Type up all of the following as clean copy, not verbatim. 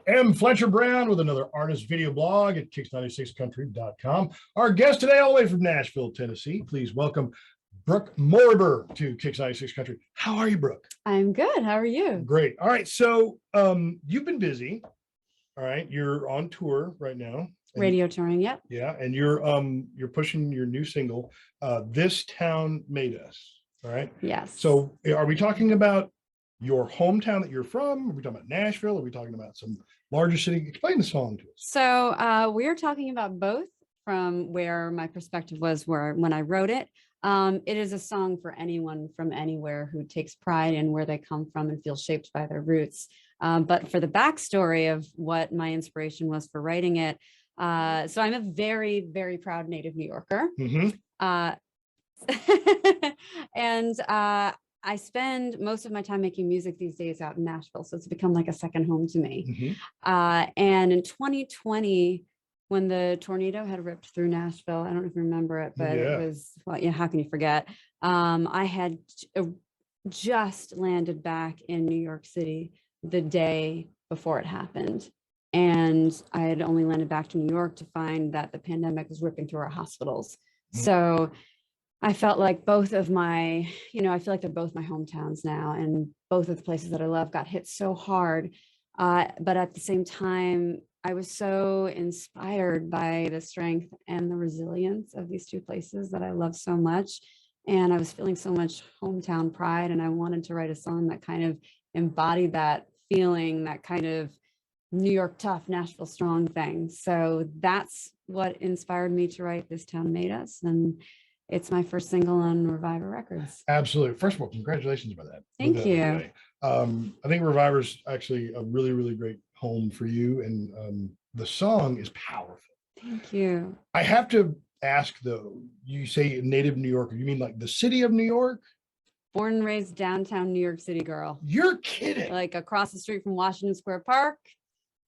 M. Fletcher Brown with another artist video blog at kicks96country.com. Our guest today, all the way from Nashville, Tennessee. Please welcome Brooke Moriber to Kicks 96 Country. How are you, Brooke? I'm good. How are you? Great. All right. So you've been busy. All right. You're on tour right now. Radio touring, yep. Yeah. And you're pushing your new single, This Town Made Us. All right. Yes. So are we talking about your hometown that you're from? Are we talking about Nashville? Are we talking about some larger city? Explain the song to us. So we're talking about both from where my perspective was when I wrote it. It is a song for anyone from anywhere who takes pride in where they come from and feels shaped by their roots. But for the backstory of what my inspiration was for writing it, so I'm a very, very proud native New Yorker. Mm-hmm. And I spend most of my time making music these days out in Nashville. So it's become like a second home to me. Mm-hmm. And in 2020, when the tornado had ripped through Nashville, I don't know if you remember it, but Yeah. it was, well, yeah, how can you forget? I had just landed back in New York City the day before it happened. And I had only landed back to New York to find that the pandemic was ripping through our hospitals. Mm-hmm. So I felt like both of my, I feel like they're both my hometowns now, and both of the places that I love got hit so hard. But at the same time, I was so inspired by the strength and the resilience of these two places that I love so much. And I was feeling so much hometown pride, and I wanted to write a song that kind of embodied that feeling, that kind of New York tough, Nashville strong thing. So that's what inspired me to write This Town Made Us. And it's my first single on Moriber Records. Absolutely. First of all, congratulations about that. Thank you. I think Moriber's actually a really, really great home for you. And the song is powerful. Thank you. I have to ask though, you say native New Yorker, you mean like the city of New York? Born and raised downtown New York City girl. You're kidding. Like across the street from Washington Square Park,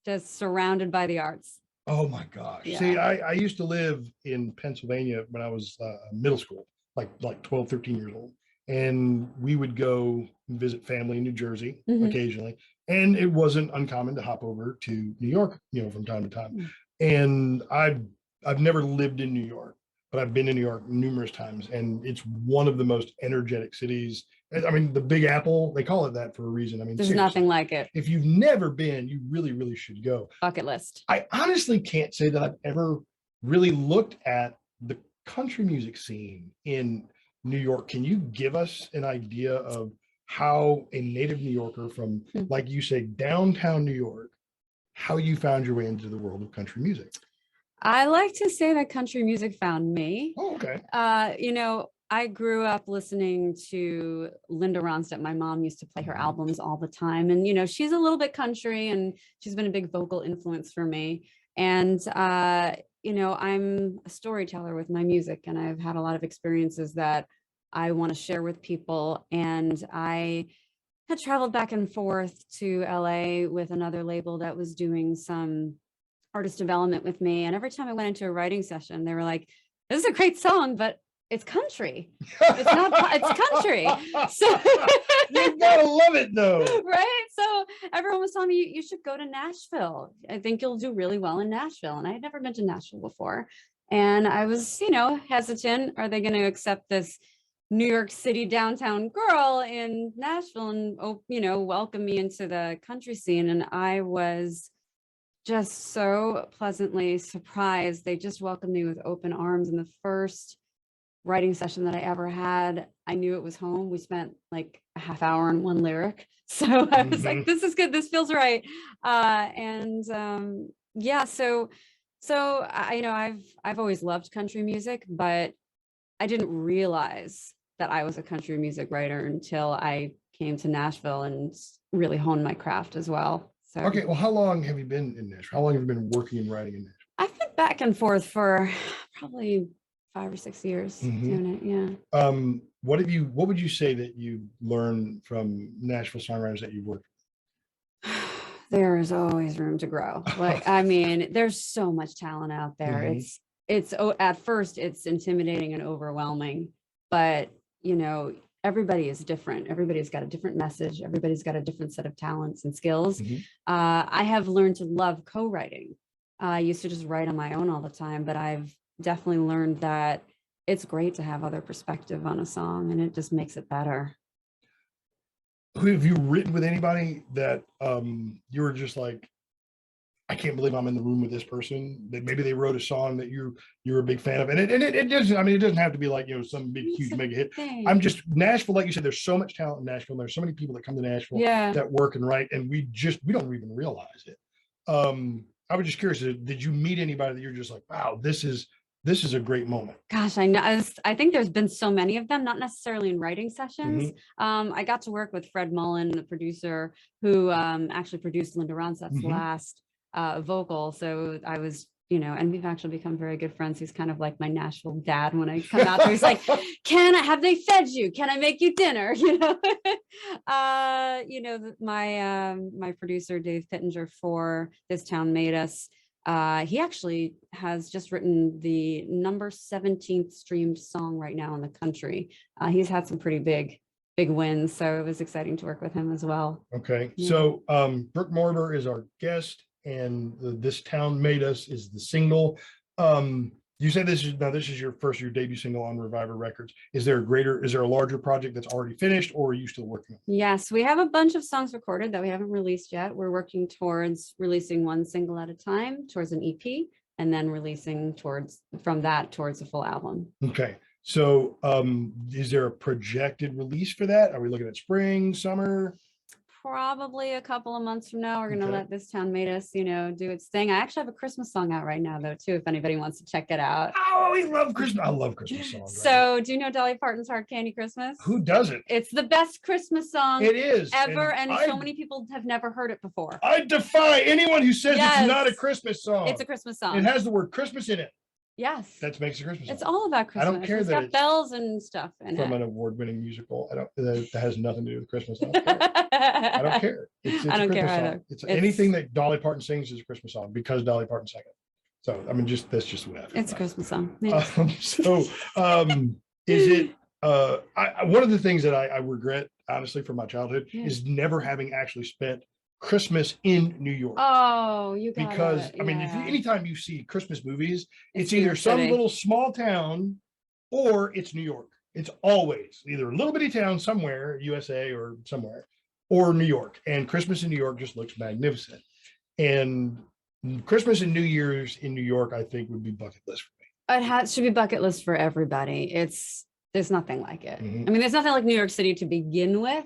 just surrounded by the arts. Oh my gosh. Yeah. See, I used to live in Pennsylvania when I was middle school, like 12, 13 years old. And we would go visit family in New Jersey occasionally. And it wasn't uncommon to hop over to New York, from time to time. And I've never lived in New York, but I've been in New York numerous times. And it's one of the most energetic cities. I mean, the Big Apple, they call it that for a reason. I mean, there's nothing like it. If you've never been, you really, really should go. Bucket list. I honestly can't say that I've ever really looked at the country music scene in New York. Can you give us an idea of how a native New Yorker from, like you say, downtown New York, how you found your way into the world of country music? I like to say that country music found me. Oh, okay. I grew up listening to Linda Ronstadt. My mom used to play her albums all the time. And, she's a little bit country, and she's been a big vocal influence for me. And, I'm a storyteller with my music, and I've had a lot of experiences that I want to share with people. And I had traveled back and forth to LA with another label that was doing some artist development with me. And every time I went into a writing session, they were like, this is a great song, but it's country. It's not, it's country. So you gotta love it though. Right. So everyone was telling me you should go to Nashville. I think you'll do really well in Nashville. And I had never been to Nashville before. And I was, hesitant. Are they going to accept this New York City downtown girl in Nashville and, welcome me into the country scene? And I was just so pleasantly surprised. They just welcomed me with open arms. And the first writing session that I ever had, I knew it was home. We spent like a half hour on one lyric. So I was like, this is good. This feels right. So I've always loved country music, but I didn't realize that I was a country music writer until I came to Nashville and really honed my craft as well. So, okay. Well, how long have you been in Nashville? How long have you been working and writing in Nashville? I've been back and forth for probably 5 or 6 years doing it. Yeah. What would you say that you learned from Nashville songwriters that you've worked with? There is always room to grow. There's so much talent out there. It's at first it's intimidating and overwhelming, but everybody is different. Everybody's got a different message. Everybody's got a different set of talents and skills. I have learned to love co-writing. I used to just write on my own all the time, but I've definitely learned that it's great to have other perspective on a song, and it just makes it better. Who have you written with anybody that you were just like, I can't believe I'm in the room with this person, that maybe they wrote a song that you're a big fan of, and it doesn't, I mean, it doesn't have to be like, you know, some big huge mega hit. I'm just, Nashville, like you said, there's so much talent in Nashville. There's so many people that come to Nashville that work and write, and we don't even realize it. I was just curious, did you meet anybody that you're just like, wow, this is a great moment? Gosh, I know. I think there's been so many of them, not necessarily in writing sessions. I got to work with Fred Mullen, the producer, who actually produced Linda Ronstadt's last vocal. So I was, you know, and we've actually become very good friends. He's kind of like my Nashville dad. When I come out there, he's like, have they fed you? Can I make you dinner? You know, my producer, Dave Pittenger, for This Town Made Us, he actually has just written the number 17th streamed song right now in the country. He's had some pretty big wins, so it was exciting to work with him as well. Okay, so Brooke Moriber is our guest, and This Town Made Us is the single. You said this is your debut single on Reviver Records. Is there a larger project that's already finished, or are you still working on it? Yes, we have a bunch of songs recorded that we haven't released yet. We're working towards releasing one single at a time, towards an EP, and then releasing towards a full album. Okay, so is there a projected release for that? Are we looking at spring, summer? Probably a couple of months from now. We're going to let This Town Made Us, you know, do its thing. I actually have a Christmas song out right now, though, too, if anybody wants to check it out. Oh, we love Christmas. I love Christmas songs. So do you know Dolly Parton's Hard Candy Christmas? Who doesn't? It's the best Christmas song it is ever. And so many people have never heard it before. I defy anyone who says it's not a Christmas song. It's a Christmas song. It has the word Christmas in it. Yes. That makes a Christmas song. It's all about Christmas. I don't care it's got bells and stuff in from it. An award-winning musical. That has nothing to do with Christmas. I don't care. It's I don't a care Christmas either. song. It's anything that Dolly Parton sings is a Christmas song because Dolly Parton sang it. So I mean, that's just what I feel. It's a Christmas song. Is it one of the things that I regret, honestly, from my childhood is never having actually spent Christmas in New York. Oh, you got because it. I mean, anytime you see Christmas movies, it's either some little small town or it's New York. It's always either a little bitty town somewhere, USA or somewhere, or New York. And Christmas in New York just looks magnificent. And Christmas and New Year's in New York, I think, would be bucket list for me. Should be bucket list for everybody. There's nothing like it. I mean, there's nothing like New York City to begin with,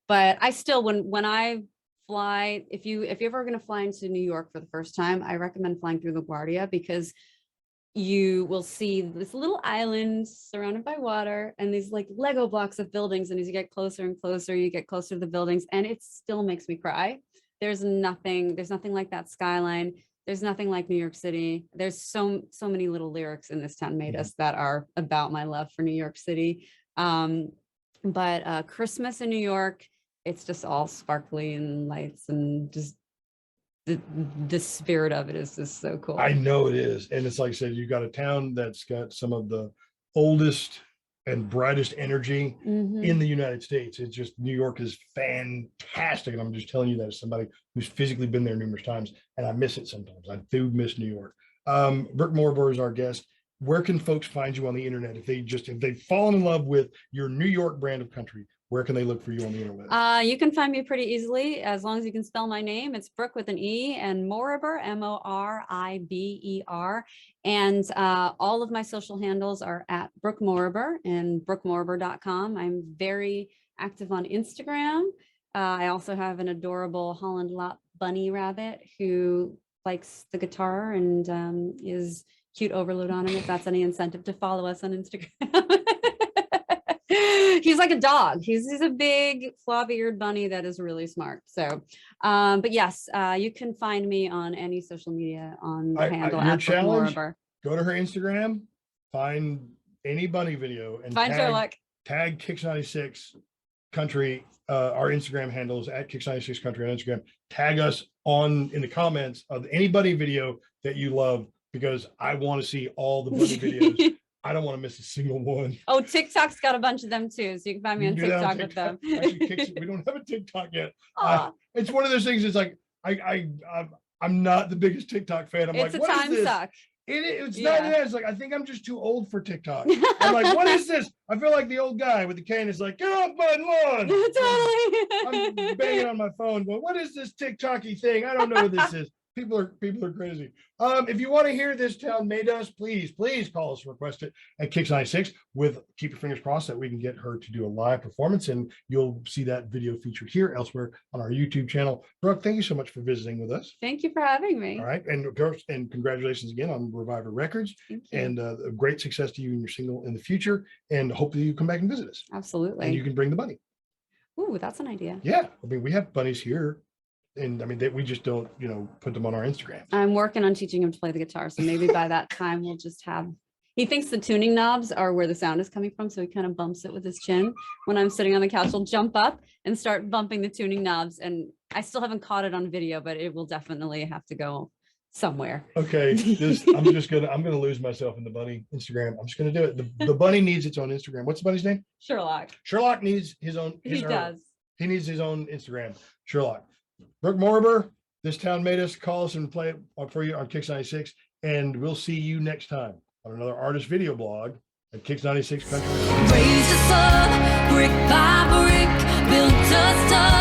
but I still, when I fly, if you're ever going to fly into New York for the first time, I recommend flying through LaGuardia, because you will see this little island surrounded by water and these like Lego blocks of buildings. And as you get closer and closer, you get closer to the buildings, and it still makes me cry. There's nothing like that skyline. There's nothing like New York City. There's so many little lyrics in This Town Made Us that are about my love for New York City. But Christmas in New York, it's just all sparkly and lights, and just the spirit of it is just so cool. I know it is. And it's like I said, you got a town that's got some of the oldest and brightest energy in the United States. It's just, New York is fantastic. And I'm just telling you that as somebody who's physically been there numerous times, and I miss it sometimes. I do miss New York. Brooke Moriber is our guest. Where can folks find you on the internet? If they've fallen in love with your New York brand of country, where can they look for you on the internet? You can find me pretty easily, as long as you can spell my name. It's Brooke with an E, and Moriber, Moriber. And all of my social handles are at Brooke Moriber and brookemoriber.com. I'm very active on Instagram. I also have an adorable Holland Lot bunny rabbit who likes the guitar and is cute overload on him, if that's any incentive to follow us on Instagram. He's like a dog. He's a big floppy-eared bunny that is really smart. So, but yes, you can find me on any social media on the handle at Moriber. Go to her Instagram, find any bunny video, and tag Kicks96 Country. Our Instagram handle is at Kicks96 Country on Instagram. Tag us in the comments of any bunny video that you love, because I want to see all the bunny videos. I don't want to miss a single one. Oh, TikTok's got a bunch of them too. So you can find me You on can do that on TikTok with them. Actually, we don't have a TikTok yet. Aw, It's one of those things. It's like I'm not the biggest TikTok fan. I'm it's like, a what is time this? suck. It's Yeah. not that. It's like I think I'm just too old for TikTok. I'm like, what is this? I feel like the old guy with the cane is like, get off my lawn. Totally. I'm banging on my phone, going, what is this TikTok-y thing? I don't know what this is. People are crazy. If you want to hear This Town Made Us, please call us and request it at Kicks 96 with keep your fingers crossed that we can get her to do a live performance, and you'll see that video featured here elsewhere on our YouTube channel. Brooke, thank you so much for visiting with us. Thank you for having me. All right. And of course, and congratulations again on Reviver Records. Thank you. And a great success to you and your single in the future. And hopefully you come back and visit us. Absolutely. And you can bring the bunny. Ooh, that's an idea. Yeah. I mean, we have bunnies here. And I mean, we just don't, put them on our Instagram. I'm working on teaching him to play the guitar. So maybe by that time we'll just have, he thinks the tuning knobs are where the sound is coming from. So he kind of bumps it with his chin. When I'm sitting on the couch, he'll jump up and start bumping the tuning knobs. And I still haven't caught it on video, but it will definitely have to go somewhere. Okay. I'm gonna lose myself in the bunny Instagram. I'm just gonna do it. The bunny needs its own Instagram. What's the bunny's name? Sherlock. Sherlock needs his own. He does. He needs his own Instagram. Sherlock. Brooke Moriber, This Town Made Us. Call us and play it for you on Kicks 96. And we'll see you next time on another artist video blog at Kicks 96 Country. Raise us up, brick by brick, built us up.